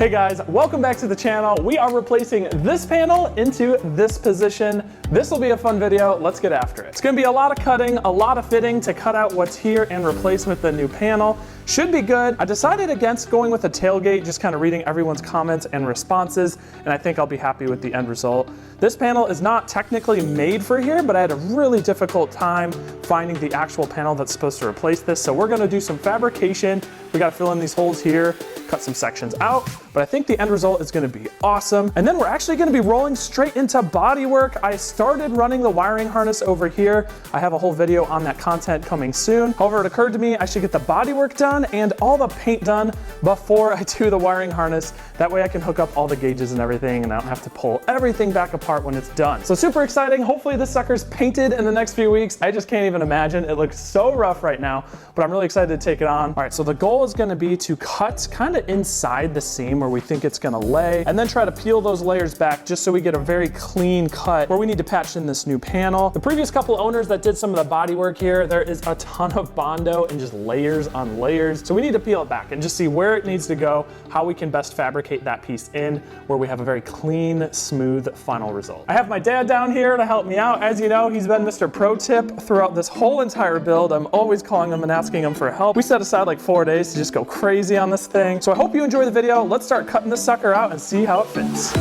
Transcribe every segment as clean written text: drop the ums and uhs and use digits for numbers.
Hey guys, welcome back to the channel. We are replacing this panel into this position. This will be a fun video. Let's get after it. It's gonna be a lot of cutting, a lot of fitting to cut out what's here and replace with the new panel. Should be good. I decided against going with a tailgate, just kind of reading everyone's comments and responses, and I think I'll be happy with the end result. This panel is not technically made for here, but I had a really difficult time finding the actual panel that's supposed to replace this. So we're gonna do some fabrication. We gotta fill in these holes here, cut some sections out, but I think the end result is gonna be awesome. And then we're actually gonna be rolling straight into body work. I started running the wiring harness over here. I have a whole video on that content coming soon. However, it occurred to me I should get the body work done and all the paint done before I do the wiring harness. That way I can hook up all the gauges and everything and I don't have to pull everything back apart when it's done. So super exciting. Hopefully this sucker's painted in the next few weeks. I just can't even imagine. It looks so rough right now, but I'm really excited to take it on. All right, so the goal is gonna be to cut kind of inside the seam where we think it's gonna lay, and then try to peel those layers back just so we get a very clean cut where we need to patch in this new panel. The previous couple owners that did some of the body work here, there is a ton of Bondo and just layers on layers. So we need to peel it back and just see where it needs to go, how we can best fabricate that piece in where we have a very clean, smooth final result. I have my dad down here to help me out. As you know, he's been Mr. Pro Tip throughout this whole entire build. I'm always calling him and asking him for help. We set aside like 4 days to just go crazy on this thing. So I hope you enjoy the video. Let's start cutting this sucker out and see how it fits.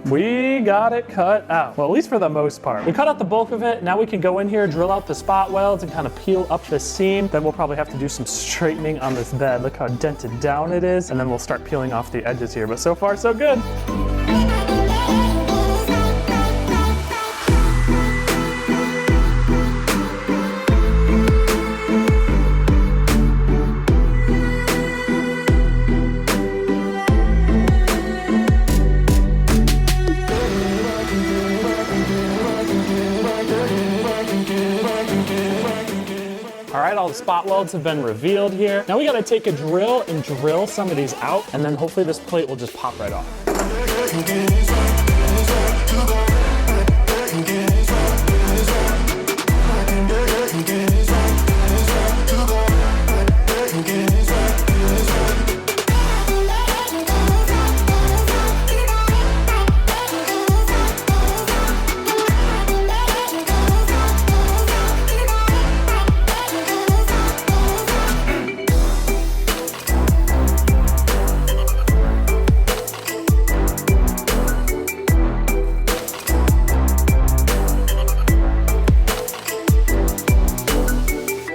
We got it cut out. Well, at least for the most part. We cut out the bulk of it. Now we can go in here, drill out the spot welds and kind of peel up the seam. Then we'll probably have to do some straightening on this bed. Look how dented down it is. And then we'll start peeling off the edges here. But so far, so good. All right, all the spot welds have been revealed here. Now we gotta take a drill and drill some of these out, and then hopefully this plate will just pop right off.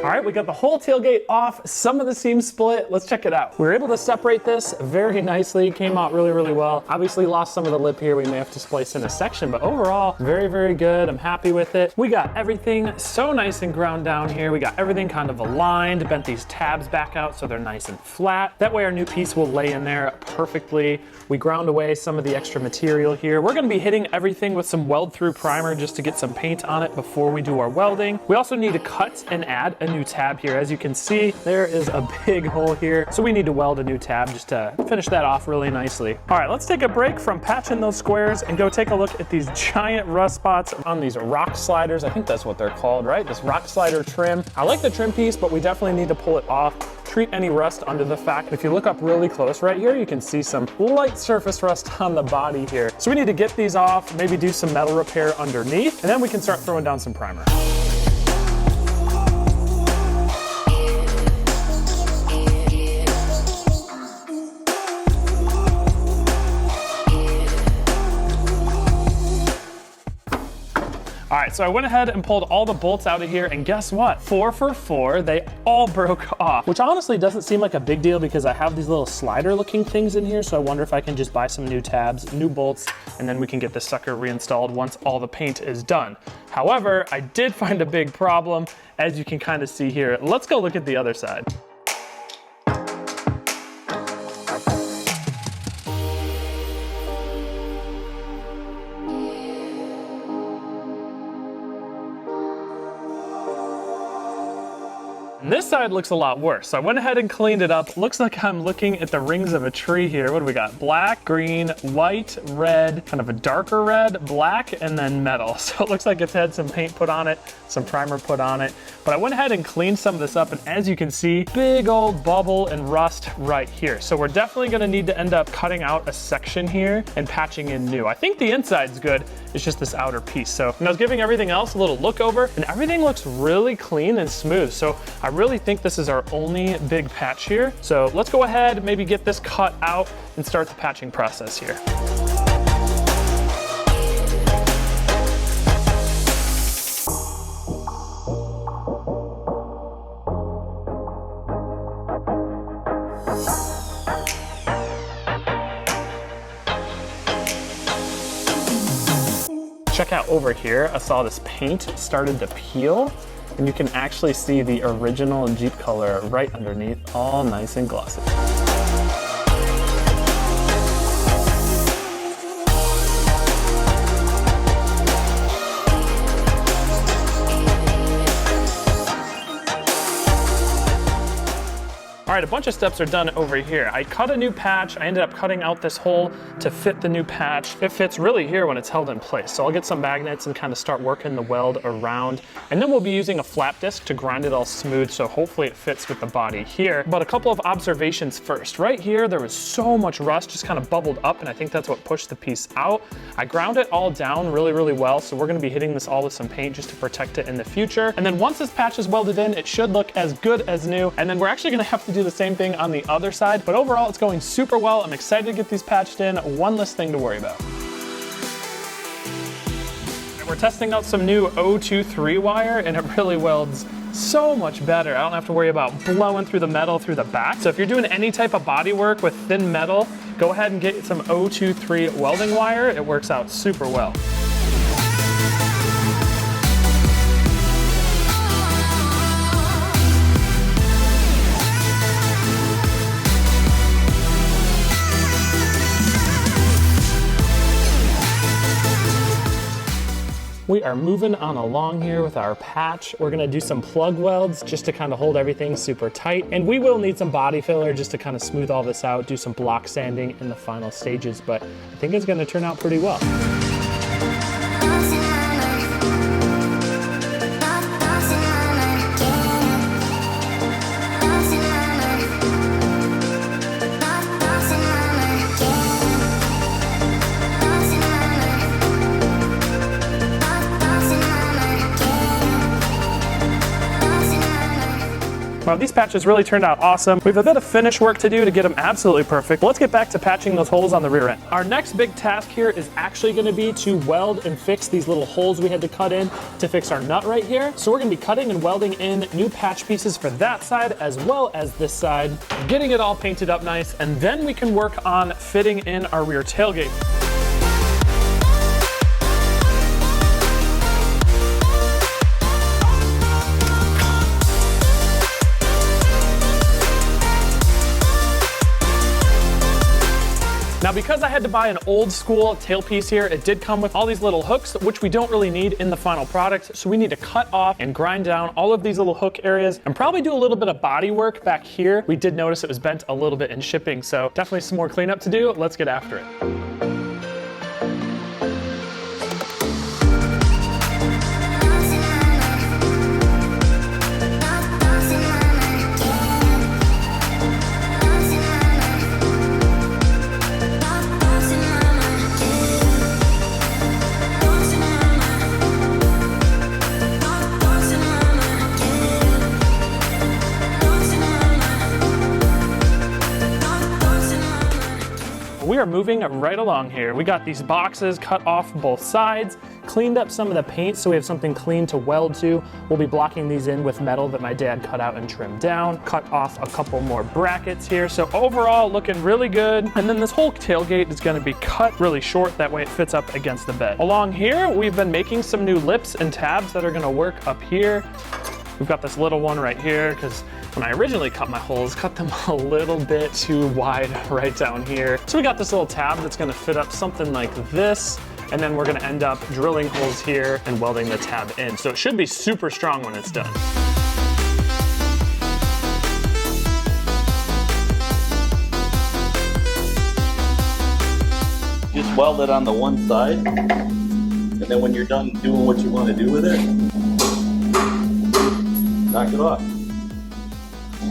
All right, we got the whole tailgate off, some of the seams split. Let's check it out. We were able to separate this very nicely, came out really, really well. Obviously lost some of the lip here. We may have to splice in a section, but overall, very, very good. I'm happy with it. We got everything so nice and ground down here. We got everything kind of aligned, bent these tabs back out so they're nice and flat. That way our new piece will lay in there perfectly. We ground away some of the extra material here. We're gonna be hitting everything with some weld through primer just to get some paint on it before we do our welding. We also need to cut and add a new tab tab here. As you can see, there is a big hole here. So we need to weld a new tab just to finish that off really nicely. All right, let's take a break from patching those squares and go take a look at these giant rust spots on these rock sliders. I think that's what they're called, right? This rock slider trim. I like the trim piece, but we definitely need to pull it off. Treat any rust under the fact. If you look up really close right here, you can see some light surface rust on the body here. So we need to get these off, maybe do some metal repair underneath, and then we can start throwing down some primer. All right, so I went ahead and pulled all the bolts out of here, and guess what? 4 for 4, they all broke off, which honestly doesn't seem like a big deal because I have these little slider looking things in here, so I wonder if I can just buy some new tabs, new bolts, and then we can get this sucker reinstalled once all the paint is done. However, I did find a big problem, as you can kind of see here. Let's go look at the other side. This side looks a lot worse. So I went ahead and cleaned it up. Looks like I'm looking at the rings of a tree here. What do we got? Black, green, white, red, kind of a darker red, black, and then metal. So it looks like it's had some paint put on it, some primer put on it. But I went ahead and cleaned some of this up, and as you can see, big old bubble and rust right here. So we're definitely gonna need to end up cutting out a section here and patching in new. I think the inside's good, it's just this outer piece. So I was giving everything else a little look over, and everything looks really clean and smooth. So I really think this is our only big patch here. So let's go ahead, maybe get this cut out and start the patching process here. Check out over here, I saw this paint started to peel, and you can actually see the original Jeep color right underneath, all nice and glossy. All right, a bunch of steps are done over here. I cut a new patch. I ended up cutting out this hole to fit the new patch. It fits really here when it's held in place. So I'll get some magnets and kind of start working the weld around. And then we'll be using a flap disc to grind it all smooth, so hopefully it fits with the body here. But a couple of observations first. Right here, there was so much rust just kind of bubbled up, and I think that's what pushed the piece out. I ground it all down really, really well, so we're gonna be hitting this all with some paint just to protect it in the future. And then once this patch is welded in, it should look as good as new. And then we're actually gonna have to do the same thing on the other side, but overall it's going super well. I'm excited to get these patched in. One less thing to worry about. We're testing out some new 023 wire, and it really welds so much better. I don't have to worry about blowing through the metal through the back. So if you're doing any type of body work with thin metal, go ahead and get some 023 welding wire. It works out super well. We are moving on along here with our patch. We're gonna do some plug welds just to kind of hold everything super tight. And we will need some body filler just to kind of smooth all this out, do some block sanding in the final stages, but I think it's gonna turn out pretty well. Well, these patches really turned out awesome. We have a bit of finish work to do to get them absolutely perfect. But let's get back to patching those holes on the rear end. Our next big task here is actually gonna be to weld and fix these little holes we had to cut in to fix our nut right here. So we're gonna be cutting and welding in new patch pieces for that side as well as this side, getting it all painted up nice, and then we can work on fitting in our rear tailgate. Now, because I had to buy an old school tailpiece here, it did come with all these little hooks, which we don't really need in the final product. So we need to cut off and grind down all of these little hook areas and probably do a little bit of body work back here. We did notice it was bent a little bit in shipping, so definitely some more cleanup to do. Let's get after it. We are moving right along here. We got these boxes cut off both sides, cleaned up some of the paint so we have something clean to weld to. We'll be blocking these in with metal that my dad cut out and trimmed down. Cut off a couple more brackets here. So overall, looking really good. And then this whole tailgate is gonna be cut really short. That way it fits up against the bed. Along here, we've been making some new lips and tabs that are gonna work up here. We've got this little one right here because when I originally cut my holes, cut them a little bit too wide right down here. So we got this little tab that's gonna fit up something like this, and then we're gonna end up drilling holes here and welding the tab in. So it should be super strong when it's done. Just weld it on the one side, and then when you're done doing what you want to do with it, knock it off.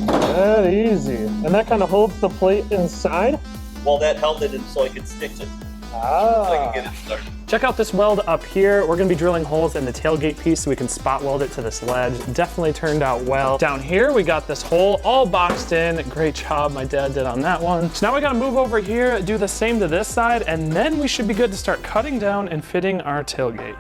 That easy. And that kind of holds the plate inside? Well, that held it in so I could stick it. Ah. So I can get it started. Check out this weld up here. We're gonna be drilling holes in the tailgate piece so we can spot weld it to this ledge. Definitely turned out well. Down here, we got this hole all boxed in. Great job my dad did on that one. So now we gotta move over here, do the same to this side, and then we should be good to start cutting down and fitting our tailgate.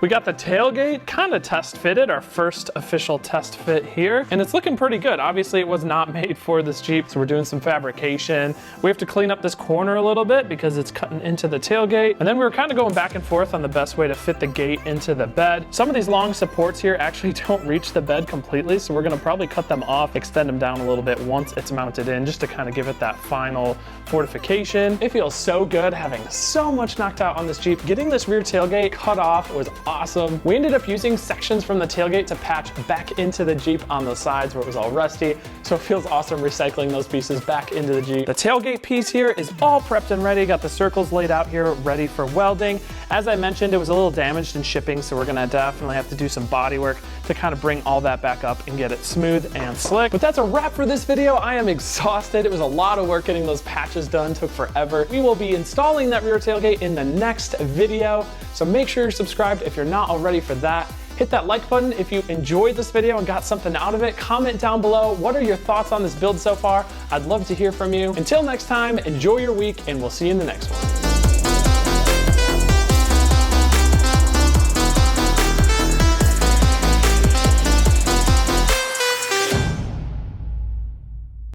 We got the tailgate kind of test fitted, our first official test fit here, and it's looking pretty good. Obviously it was not made for this Jeep, so we're doing some fabrication. We have to clean up this corner a little bit because it's cutting into the tailgate. And then we were kind of going back and forth on the best way to fit the gate into the bed. Some of these long supports here actually don't reach the bed completely, so we're gonna probably cut them off, extend them down a little bit once it's mounted in, just to kind of give it that final fortification. It feels so good having so much knocked out on this Jeep. Getting this rear tailgate cut off was awesome. We ended up using sections from the tailgate to patch back into the Jeep on the sides where it was all rusty. So it feels awesome recycling those pieces back into the Jeep. The tailgate piece here is all prepped and ready. Got the circles laid out here, ready for welding. As I mentioned, it was a little damaged in shipping, so we're gonna definitely have to do some body work to kind of bring all that back up and get it smooth and slick. But that's a wrap for this video. I am exhausted. It was a lot of work getting those patches done, took forever. We will be installing that rear tailgate in the next video, so make sure you're subscribed if you're not already for that. Hit that like button if you enjoyed this video and got something out of it. Comment down below, what are your thoughts on this build so far? I'd love to hear from you. Until next time, enjoy your week, and we'll see you in the next one.